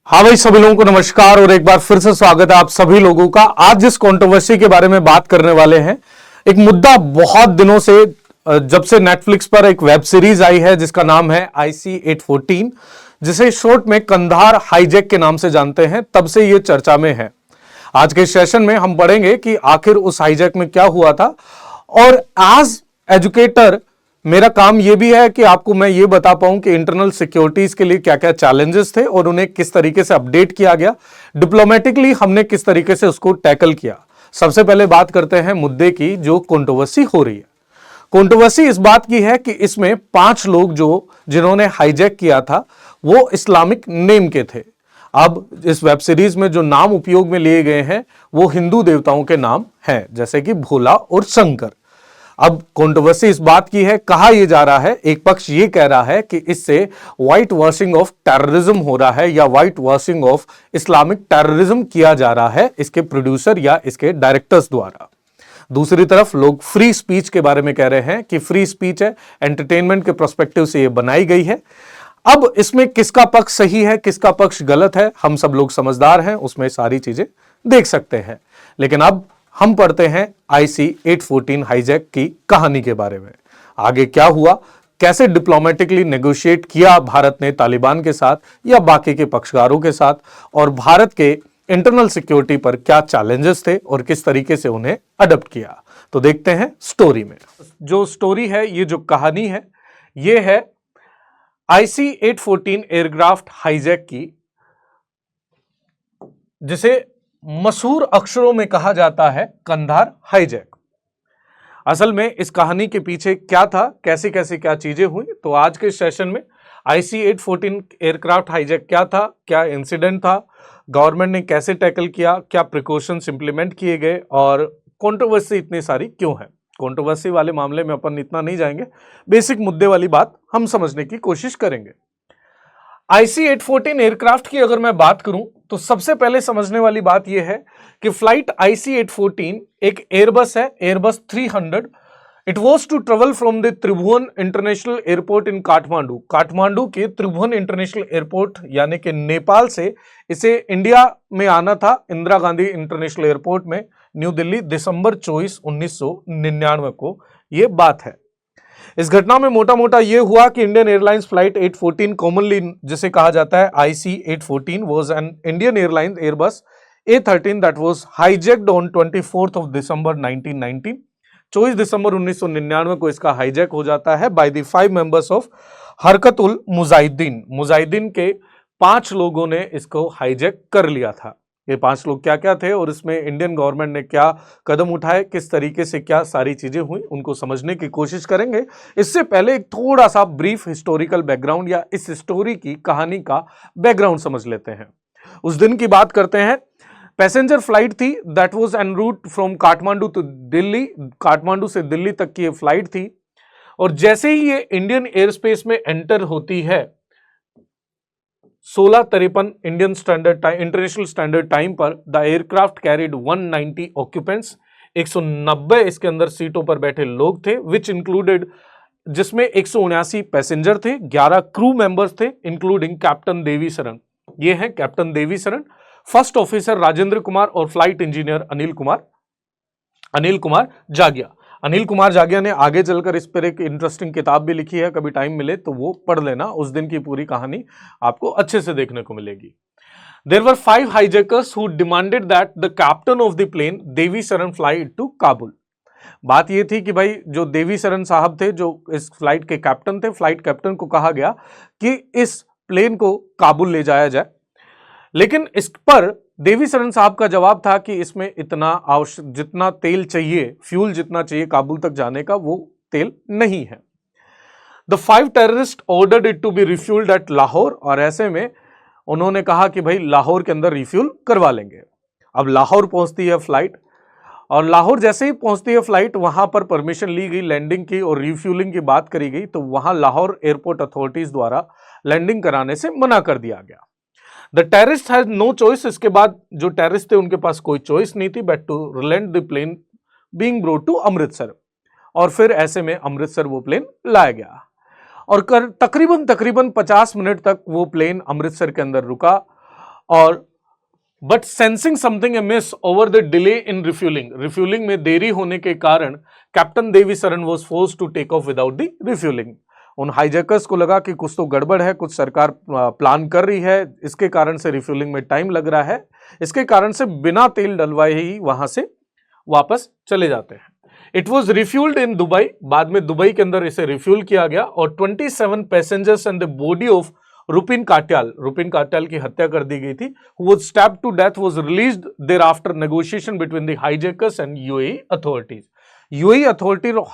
हाँ भाई, सभी लोगों को नमस्कार और एक बार फिर से स्वागत है आप सभी लोगों का। आज जिस कंट्रोवर्सी के बारे में बात करने वाले हैं, एक मुद्दा बहुत दिनों से, जब से नेटफ्लिक्स पर एक वेब सीरीज आई है जिसका नाम है IC-814, जिसे शॉर्ट में कंधार हाईजैक के नाम से जानते हैं, तब से ये चर्चा में है। आज के सेशन में हम पढ़ेंगे कि आखिर उस हाईजैक में क्या हुआ था, और एज एजुकेटर मेरा काम यह भी है कि आपको मैं ये बता पाऊं कि इंटरनल सिक्योरिटीज के लिए क्या क्या चैलेंजेस थे और उन्हें किस तरीके से अपडेट किया गया, डिप्लोमेटिकली हमने किस तरीके से उसको टैकल किया। सबसे पहले बात करते हैं मुद्दे की जो कंट्रोवर्सी हो रही है। कंट्रोवर्सी इस बात की है कि इसमें 5 लोग जिन्होंने हाईजैक किया था वो इस्लामिक नेम के थे। अब इस वेब सीरीज में जो नाम उपयोग में लिए गए हैं वो हिंदू देवताओं के नाम हैं, जैसे कि भोला और शंकर। अब कंट्रोवर्सी इस बात की है, कहा यह जा रहा है, एक पक्ष ये कह रहा है कि इससे व्हाइट वॉशिंग ऑफ टेररिज्म हो रहा है या white washing of Islamic terrorism किया जा रहा है इसके प्रोड्यूसर या इसके डायरेक्टर्स द्वारा। दूसरी तरफ लोग फ्री स्पीच के बारे में कह रहे हैं कि फ्री स्पीच है, एंटरटेनमेंट के पर्सपेक्टिव से यह बनाई गई है। अब इसमें किसका पक्ष सही है, किसका पक्ष गलत है, हम सब लोग समझदार हैं, उसमें सारी चीजें देख सकते हैं। लेकिन अब हम पढ़ते हैं IC-814 हाईजैक की कहानी के बारे में। आगे क्या हुआ, कैसे डिप्लोमेटिकली नेगोशिएट किया भारत ने तालिबान के साथ या बाकी के पक्षकारों के साथ, और भारत के इंटरनल सिक्योरिटी पर क्या चैलेंजेस थे और किस तरीके से उन्हें अडॉप्ट किया। तो देखते हैं स्टोरी में। जो स्टोरी है, ये जो कहानी है, ये है IC-814 एयरक्राफ्ट हाईजैक की, जिसे मशहूर अक्षरों में कहा जाता है कंधार हाईजैक। असल में इस कहानी के पीछे क्या था, कैसे कैसे क्या चीजें हुई, तो आज के सेशन में IC-814 एयरक्राफ्ट हाईजैक क्या था, क्या इंसिडेंट था, गवर्नमेंट ने कैसे टैकल किया, क्या प्रिकॉशंस इंप्लीमेंट किए गए, और कंट्रोवर्सी इतनी सारी क्यों है। कंट्रोवर्सी वाले मामले में अपन इतना नहीं जाएंगे, बेसिक मुद्दे वाली बात हम समझने की कोशिश करेंगे। IC-814 एयरक्राफ्ट की अगर मैं बात करूं तो सबसे पहले समझने वाली बात यह है कि फ्लाइट IC-814 एक एयरबस है, Airbus 300। It was to travel from the Tribhuvan international airport in Kathmandu. Kathmandu के त्रिभुवन इंटरनेशनल एयरपोर्ट यानी कि नेपाल से इसे इंडिया में आना था, इंदिरा गांधी इंटरनेशनल एयरपोर्ट में, न्यू दिल्ली, दिसंबर 24, 1999 को यह बात है। इस घटना में मोटा मोटा यह हुआ कि इंडियन एयरलाइंस फ्लाइट 814, कॉमनली जिसे कहा जाता है IC-814, was an Indian Airlines Airbus A13 that was hijacked on 24th of December 1919। 24 दिसंबर 1999 को इसका हाईजैक हो जाता है by the 5 members of Harkat-ul Mujahideen. Mujahideen के 5 लोगों ने इसको हाईजैक कर लिया था। ये 5 लोग क्या क्या थे और इसमें इंडियन गवर्नमेंट ने क्या कदम उठाए, किस तरीके से क्या सारी चीजें हुई, उनको समझने की कोशिश करेंगे। इससे पहले एक थोड़ा सा ब्रीफ हिस्टोरिकल बैकग्राउंड या इस स्टोरी की कहानी का बैकग्राउंड समझ लेते हैं। उस दिन की बात करते हैं। पैसेंजर फ्लाइट थी that was an route from Kathmandu to Delhi. Kathmandu से दिल्ली तक की ये फ्लाइट थी, और जैसे ही ये इंडियन एयर स्पेस में एंटर होती है 16:53 Indian standard time, international standard time पर, द एयरक्राफ्ट कैरिड 190 ऑक्यूपेंट्स। 190 इसके अंदर सीटों पर बैठे लोग थे, विच इंक्लूडेड, जिसमें 179 पैसेंजर थे, 11 क्रू मेंबर्स थे, इंक्लूडिंग कैप्टन देवी शरण। ये हैं कैप्टन देवी शरण, फर्स्ट ऑफिसर राजेंद्र कुमार और फ्लाइट इंजीनियर अनिल कुमार जागिया। अनिल कुमार जागिया ने आगे चलकर इस पर एक इंटरेस्टिंग किताब भी लिखी है, कभी टाइम मिले तो वो पढ़ लेना, उस दिन की पूरी कहानी आपको अच्छे से देखने को मिलेगी। There were 5 hijackers who demanded that the captain of the plane, देवी शरण, fly to काबुल। बात ये थी कि भाई जो देवी शरण साहब थे, जो इस फ्लाइट के कैप्टन थे, फ्लाइट कैप्टन को कहा गया कि इस प्लेन को काबुल ले जाया जाए। लेकिन इस पर देवी शरण साहब का जवाब था कि इसमें इतना आवश्यक, जितना तेल चाहिए, फ्यूल जितना चाहिए काबुल तक जाने का, वो तेल नहीं है। The 5 terrorist ordered it to be refuelled at Lahore, और ऐसे में उन्होंने कहा कि भाई लाहौर के अंदर रिफ्यूल करवा लेंगे। अब लाहौर पहुंचती है फ्लाइट, और लाहौर जैसे ही पहुंचती है फ्लाइट, वहां पर परमिशन ली गई लैंडिंग की और रिफ्यूलिंग की बात करी गई, तो वहां लाहौर एयरपोर्ट अथॉरिटीज द्वारा लैंडिंग कराने से मना कर दिया गया। The terrorist has no choice, इसके बाद जो टेररिस्ट थे उनके पास कोई चॉइस नहीं थी but to land the plane being brought to Amritsar, और फिर ऐसे में अमृतसर वो प्लेन लाया गया, और तकरीबन 50 मिनट तक वो प्लेन अमृतसर के अंदर रुका। और but sensing something amiss over the delay in refuelling में देरी होने के कारण captain Devi Sharan was forced to take off without the refuelling. उन हाईजैकर्स को लगा कि कुछ तो गड़बड़ है, कुछ सरकार प्लान कर रही है, इसके कारण से रिफ्यूलिंग में टाइम लग रहा है, इसके कारण से बिना तेल डलवाए ही वहां से वापस चले जाते हैं। It was refuelled in Dubai, बाद में दुबई के अंदर इसे रिफ्यूल किया गया और 27 passengers and the body of Rupin Katyal की हत्या कर दी गई थी, who was stabbed to death, was released thereafter negotiation between the hijackers and UAE authorities। UAE authority और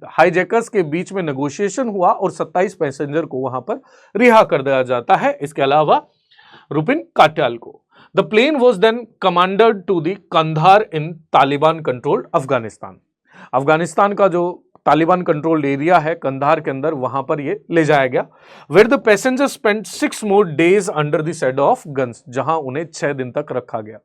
हाईजैकर्स के बीच में नेगोशिएशन हुआ और 27 पैसेंजर को वहां पर रिहा कर दिया जाता है, इसके अलावा रुपिन काट्याल को। The plane was then commandeered to the Kandahar in Taliban controlled Afghanistan. Afghanistan का जो तालिबान कंट्रोल्ड एरिया है कंधार के अंदर, वहां पर ये ले जाया गया। Where the passenger spend 6 more days under the shadow of guns, जहां उन्हें 6 दिन तक रखा गया।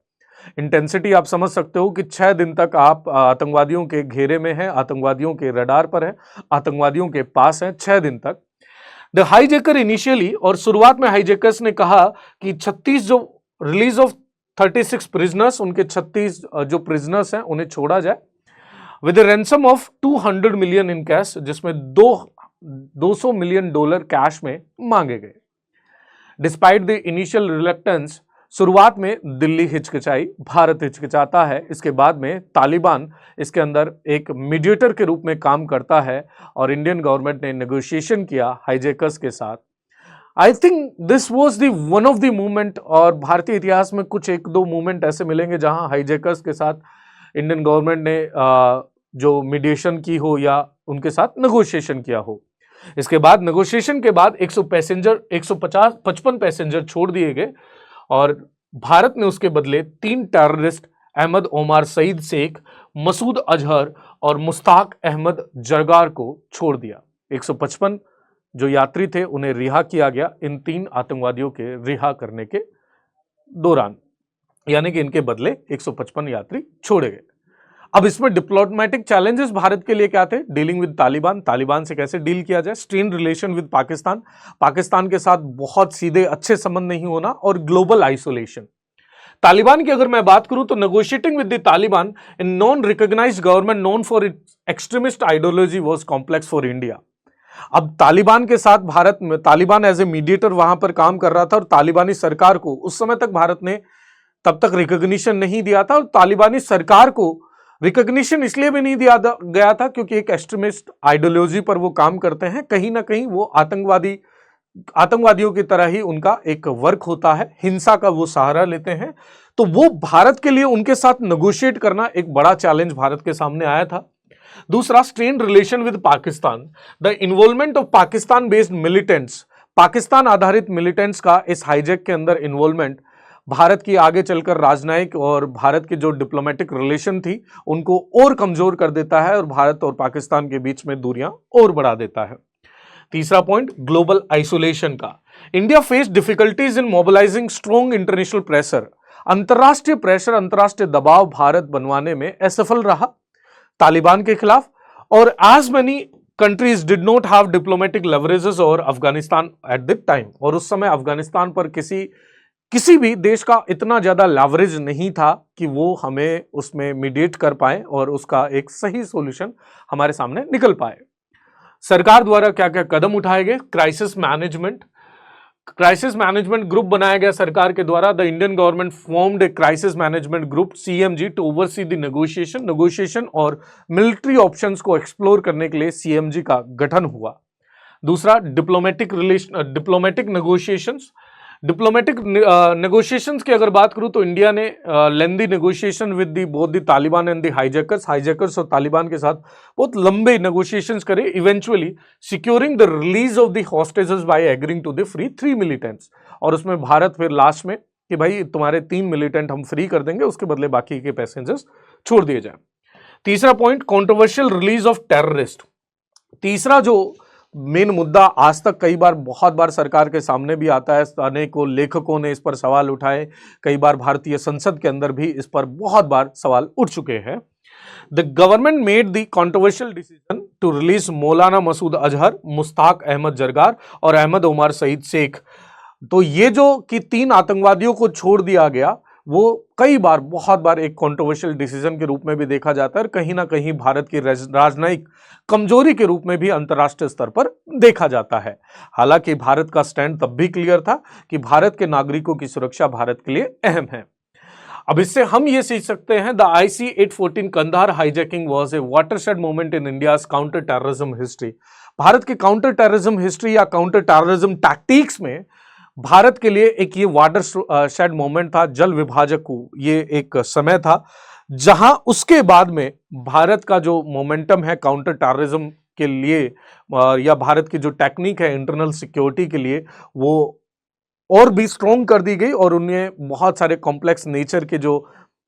इंटेंसिटी आप समझ सकते हो कि 6 दिन तक आप आतंकवादियों के घेरे में हैं, आतंकवादियों के रडार पर हैं, आतंकवादियों के पास हैं 6 दिन तक। द हाईजैकर इनिशियली, और शुरुआत में हाईजैकर्स ने कहा कि 36 जो रिलीज ऑफ 36 प्रिजनर्स, उनके 36 जो प्रिजनर्स हैं उन्हें छोड़ा जाए with ransom of 200 million in cash, जिसमें $200 मिलियन कैश में मांगे गए। डिस्पाइट द इनिशियल रिलक्टेंस, शुरुआत में दिल्ली हिचकिचाई, भारत हिचकिचाता है, इसके बाद में तालिबान इसके अंदर एक मीडिएटर के रूप में काम करता है और इंडियन गवर्नमेंट ने नेगोशिएशन किया हाईजैकर्स के साथ। I think this was the one of the movement, और भारतीय इतिहास में कुछ 1-2 मूवमेंट ऐसे मिलेंगे जहां हाईजैकर्स के साथ इंडियन गवर्नमेंट ने जो मीडिएशन की हो या उनके साथ नेगोशिएशन किया हो। इसके बाद नेगोशिएशन के बाद 155 पैसेंजर छोड़ दिए गए और भारत ने उसके बदले 3 टेररिस्ट अहमद ओमार सईद शेख, मसूद अजहर और मुश्ताक अहमद जरगार को छोड़ दिया। 155 जो यात्री थे उन्हें रिहा किया गया इन 3 आतंकवादियों के रिहा करने के दौरान, यानी कि इनके बदले 155 यात्री छोड़े गए। अब इसमें डिप्लोमेटिक चैलेंजेस भारत के लिए क्या थे? डीलिंग विद तालिबान से कैसे डील किया जाए, स्ट्रेन रिलेशन विद पाकिस्तान के साथ बहुत सीधे अच्छे संबंध नहीं होना, और ग्लोबल आइसोलेशन। तालिबान की अगर मैं बात करूं तो negotiating with the Taliban in non recognised government known for its extremist ideology was complex for India. अब तालिबान के साथ भारत में, तालिबान एज ए मीडिएटर वहां पर काम कर रहा था और तालिबानी सरकार को उस समय तक भारत ने तब तक रिकॉग्निशन नहीं दिया था, और तालिबानी सरकार को रिकॉग्निशन इसलिए भी नहीं दिया गया था क्योंकि एक एक्सट्रीमिस्ट आइडियोलॉजी पर वो काम करते हैं, कहीं ना कहीं वो आतंकवादियों की तरह ही उनका एक वर्क होता है, हिंसा का वो सहारा लेते हैं। तो वो भारत के लिए उनके साथ नेगोशिएट करना एक बड़ा चैलेंज भारत के सामने आया था। दूसरा, strained relation with Pakistan, the involvement of Pakistan based militants, Pakistan आधारित मिलिटेंट्स का इस हाईजैक के अंदर इन्वॉल्वमेंट भारत की आगे चलकर राजनयिक और भारत की जो डिप्लोमेटिक रिलेशन थी उनको और कमजोर कर देता है और भारत और पाकिस्तान के बीच में दूरियां और बढ़ा देता है। तीसरा पॉइंट, ग्लोबल आइसोलेशन का। India face difficulties in mobilising strong international pressure, अंतरराष्ट्रीय प्रेशर, अंतरराष्ट्रीय दबाव भारत बनवाने में असफल रहा तालिबान के खिलाफ, और as many countries did not have diplomatic leverages over Afghanistan at the time, और उस समय अफगानिस्तान पर किसी भी देश का इतना ज्यादा लेवरेज नहीं था कि वो हमें उसमें मीडिएट कर पाए और उसका एक सही सॉल्यूशन हमारे सामने निकल पाए। सरकार द्वारा क्या क्या कदम उठाए गए? क्राइसिस मैनेजमेंट ग्रुप बनाया गया सरकार के द्वारा। The Indian government formed a crisis management group CMG to oversee the negotiation और मिलिट्री ऑप्शंस को एक्सप्लोर करने के लिए CMG का गठन हुआ। दूसरा, डिप्लोमेटिक नेगोशिएशंस की अगर बात करूं तो इंडिया ने lengthy negotiation with both the Taliban and the hijackers और तालिबान के साथ बहुत लंबे नेगोशिएशंस करे, eventually securing the release of the hostages by agreeing to the free 3 militants, और उसमें भारत फिर लास्ट में कि भाई तुम्हारे 3 मिलिटेंट हम फ्री कर देंगे, उसके बदले बाकी के पैसेंजर्स छोड़ दिए जाए। तीसरा point, controversial release of terrorist. तीसरा जो मेन मुद्दा आज तक बहुत बार सरकार के सामने भी आता है, अनेकों लेखकों ने इस पर सवाल उठाए, कई बार भारतीय संसद के अंदर भी इस पर बहुत बार सवाल उठ चुके हैं। The government made the controversial decision to release Maulana Masood Azhar, Mushtaq Ahmad जरगार और अहमद ओमार सईद शेख तो ये जो कि 3 आतंकवादियों को छोड़ दिया गया, वो कई बार, बहुत बार एक कंट्रोवर्शियल डिसीजन के रूप में भी देखा जाता है और कहीं ना कहीं भारत की राजनयिक कमजोरी के रूप में भी अंतर्राष्ट्रीय स्तर पर देखा जाता है। हालांकि भारत का स्टैंड तब भी क्लियर था कि भारत के नागरिकों की सुरक्षा भारत के लिए अहम है। अब इससे हम ये सीख सकते हैं, the IC-814 Kandahar hijacking was a watershed moment in India's counter terrorism history. Bharat की काउंटर टेररिज्म हिस्ट्री या काउंटर टेररिज्म टैक्टिक्स में भारत के लिए एक ये वाटर शेड मोमेंट था, जल विभाजक ये एक समय था जहां उसके बाद में भारत का जो मोमेंटम है काउंटर टेररिज्म के लिए या भारत की जो टेक्निक है इंटरनल सिक्योरिटी के लिए, वो और भी स्ट्रॉन्ग कर दी गई और उन्हें बहुत सारे कॉम्प्लेक्स नेचर के जो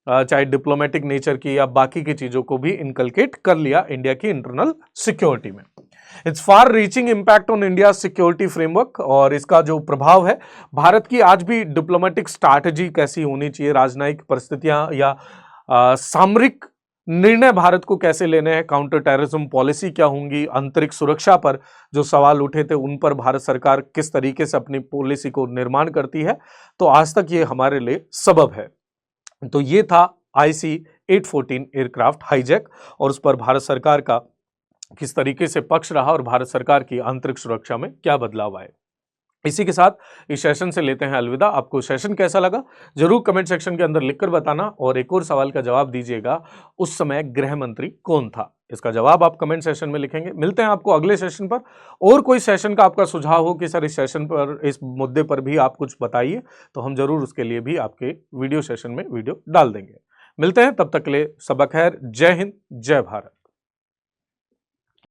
चाहे डिप्लोमेटिक नेचर की या बाकी की चीजों को भी इनकलकेट कर लिया इंडिया की इंटरनल सिक्योरिटी में। It's far reaching impact on India security framework, और इसका जो प्रभाव है भारत की आज भी डिप्लोमेटिक स्ट्रैटेजी कैसी होनी चाहिए, राजनयिक परिस्थितियां या सामरिक निर्णय भारत को कैसे लेने हैं, काउंटर टेररिज्म पॉलिसी क्या होंगी, आंतरिक सुरक्षा पर जो सवाल उठे थे उन पर भारत सरकार किस तरीके से अपनी पॉलिसी को निर्माण करती है, तो आज तक ये हमारे लिए सबब है। तो ये था IC-814 एयरक्राफ्ट हाईजैक और उस पर भारत सरकार का किस तरीके से पक्ष रहा और भारत सरकार की आंतरिक सुरक्षा में क्या बदलाव आए। इसी के साथ इस सेशन से लेते हैं अलविदा। आपको सेशन कैसा लगा जरूर कमेंट सेक्शन के अंदर लिखकर बताना, और एक और सवाल का जवाब दीजिएगा, उस समय गृह मंत्री कौन था? इसका जवाब आप कमेंट सेशन में लिखेंगे। मिलते हैं आपको अगले सेशन पर। और कोई सेशन का आपका सुझाव हो कि सर इस सेशन पर, इस मुद्दे पर भी आप कुछ बताइए, तो हम जरूर उसके लिए भी आपके वीडियो सेशन में वीडियो डाल देंगे। मिलते हैं, तब तक के लिए सबक खैर। जय हिंद, जय भारत।